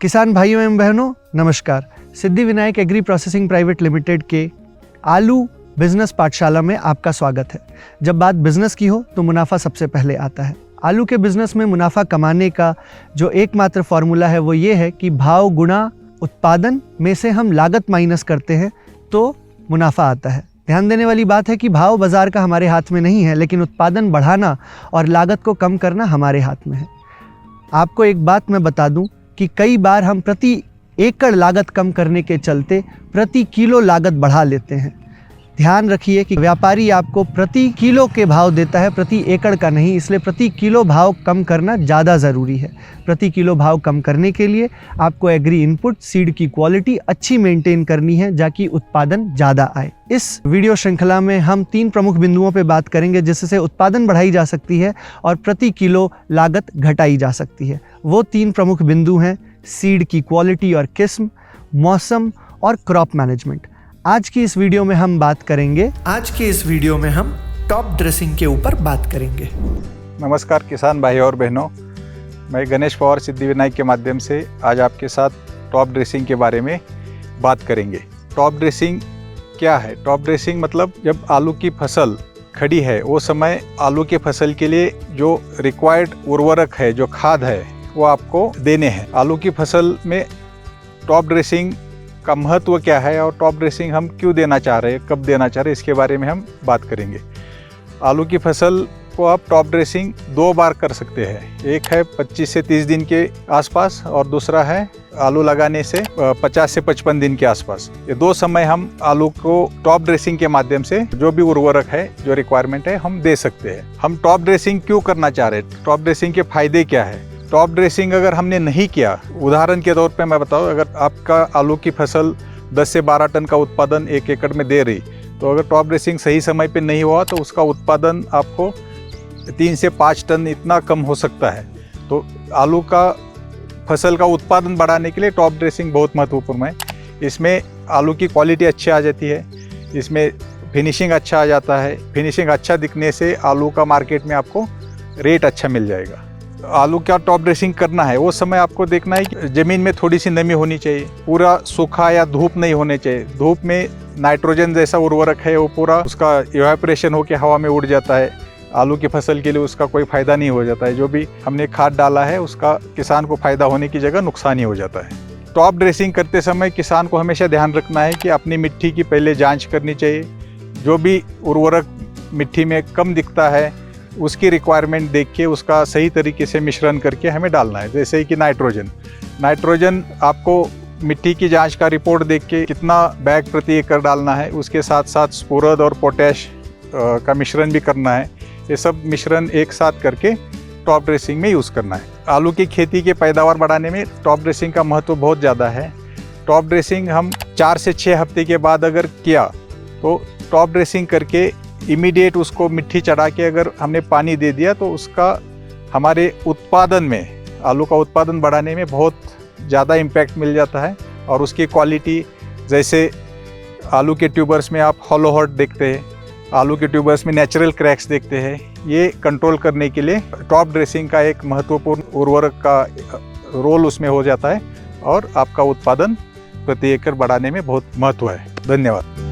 किसान भाइयों एवं बहनों नमस्कार। Siddhi Vinayak agri processing private limited के आलू बिजनेस पाठशाला में आपका स्वागत है। जब बात बिजनेस की हो तो मुनाफा सबसे पहले आता है। आलू के बिजनेस में मुनाफा कमाने का जो एकमात्र फॉर्मूला है वो ये है कि भाव गुणा उत्पादन में से हम लागत माइनस करते हैं तो मुनाफा आता है। ध्यान देने वाली बात है कि भाव बाजार का हमारे हाथ में नहीं है, लेकिन उत्पादन बढ़ाना और लागत को कम करना हमारे हाथ में है। आपको एक बात मैं बता दूं कि कई बार हम प्रति एकड़ लागत कम करने के चलते प्रति किलो लागत बढ़ा लेते हैं। ध्यान रखिए कि व्यापारी आपको प्रति किलो के भाव देता है, प्रति एकड़ का नहीं, इसलिए प्रति किलो भाव कम करना ज़्यादा ज़रूरी है। प्रति किलो भाव कम करने के लिए आपको एग्री इनपुट सीड की क्वालिटी अच्छी मेंटेन करनी है ताकि उत्पादन ज़्यादा आए। इस वीडियो श्रृंखला में हम 3 प्रमुख बिंदुओं पे बात करेंगे जिससे उत्पादन बढ़ाई जा सकती है और प्रति किलो लागत घटाई जा सकती है। वो 3 प्रमुख बिंदु हैं सीड की क्वालिटी और किस्म, मौसम और क्रॉप मैनेजमेंट। आज की इस वीडियो में हम टॉप ड्रेसिंग के ऊपर बात करेंगे। नमस्कार किसान भाई और बहनों, मैं गणेश पवार सिद्धि विनायक के माध्यम से आज आपके साथ टॉप ड्रेसिंग के बारे में बात करेंगे। टॉप ड्रेसिंग क्या है? टॉप ड्रेसिंग मतलब जब आलू की फसल खड़ी है वो समय आलू के फसल के लिए जो रिक्वायर्ड उर्वरक है, जो खाद है, वो आपको देने हैं। आलू की फसल में टॉप ड्रेसिंग का महत्व क्या है और टॉप ड्रेसिंग हम क्यों देना चाह रहे हैं, कब देना चाह रहे हैं, इसके बारे में हम बात करेंगे। आलू की फसल को आप टॉप ड्रेसिंग 2 बार कर सकते हैं। एक है 25 से 30 दिन के आसपास और दूसरा है आलू लगाने से 50 से 55 दिन के आसपास। ये 2 समय हम आलू को टॉप ड्रेसिंग के माध्यम से जो भी उर्वरक है, जो रिक्वायरमेंट है, हम दे सकते हैं। हम टॉप ड्रेसिंग क्यों करना चाह रहे हैं, टॉप ड्रेसिंग के फायदे क्या है? टॉप ड्रेसिंग अगर हमने नहीं किया, उदाहरण के तौर पे मैं बताऊं, अगर आपका आलू की फसल 10 से 12 टन का उत्पादन 1 एकड़ में दे रही, तो अगर टॉप ड्रेसिंग सही समय पे नहीं हुआ तो उसका उत्पादन आपको 3 से 5 टन इतना कम हो सकता है। तो आलू का फसल का उत्पादन बढ़ाने के लिए टॉप ड्रेसिंग बहुत महत्वपूर्ण है। इसमें आलू की क्वालिटी अच्छी आ जाती है, इसमें फिनिशिंग अच्छा आ जाता है। फिनिशिंग अच्छा दिखने से आलू का मार्केट में आपको रेट अच्छा मिल जाएगा। आलू क्या टॉप ड्रेसिंग करना है, वो समय आपको देखना है कि ज़मीन में थोड़ी सी नमी होनी चाहिए, पूरा सूखा या धूप नहीं होने चाहिए। धूप में नाइट्रोजन जैसा उर्वरक है वो पूरा उसका इवेपोरेशन होकर हवा में उड़ जाता है। आलू की फसल के लिए उसका कोई फ़ायदा नहीं हो जाता है। जो भी हमने खाद डाला है उसका किसान को फ़ायदा होने की जगह नुकसान ही हो जाता है। टॉप ड्रेसिंग करते समय किसान को हमेशा ध्यान रखना है कि अपनी मिट्टी की पहले जाँच करनी चाहिए। जो भी उर्वरक मिट्टी में कम दिखता है उसकी रिक्वायरमेंट देख के उसका सही तरीके से मिश्रण करके हमें डालना है। जैसे कि नाइट्रोजन आपको मिट्टी की जांच का रिपोर्ट देख के कितना बैग प्रति एकड़ डालना है, उसके साथ साथ स्फुरद और पोटैश का मिश्रण भी करना है। ये सब मिश्रण एक साथ करके टॉप ड्रेसिंग में यूज़ करना है। आलू की खेती के पैदावार बढ़ाने में टॉप ड्रेसिंग का महत्व बहुत ज़्यादा है। टॉप ड्रेसिंग हम 4 से 6 हफ्ते के बाद अगर किया तो टॉप ड्रेसिंग करके इमीडिएट उसको मिट्टी चढ़ा के अगर हमने पानी दे दिया तो उसका हमारे उत्पादन में, आलू का उत्पादन बढ़ाने में बहुत ज़्यादा इम्पैक्ट मिल जाता है। और उसकी क्वालिटी, जैसे आलू के ट्यूबर्स में आप हॉलो हॉट देखते हैं, आलू के ट्यूबर्स में नेचुरल क्रैक्स देखते हैं, ये कंट्रोल करने के लिए टॉप ड्रेसिंग का एक महत्वपूर्ण उर्वरक का रोल उसमें हो जाता है और आपका उत्पादन प्रति एकड़ बढ़ाने में बहुत महत्व है। धन्यवाद।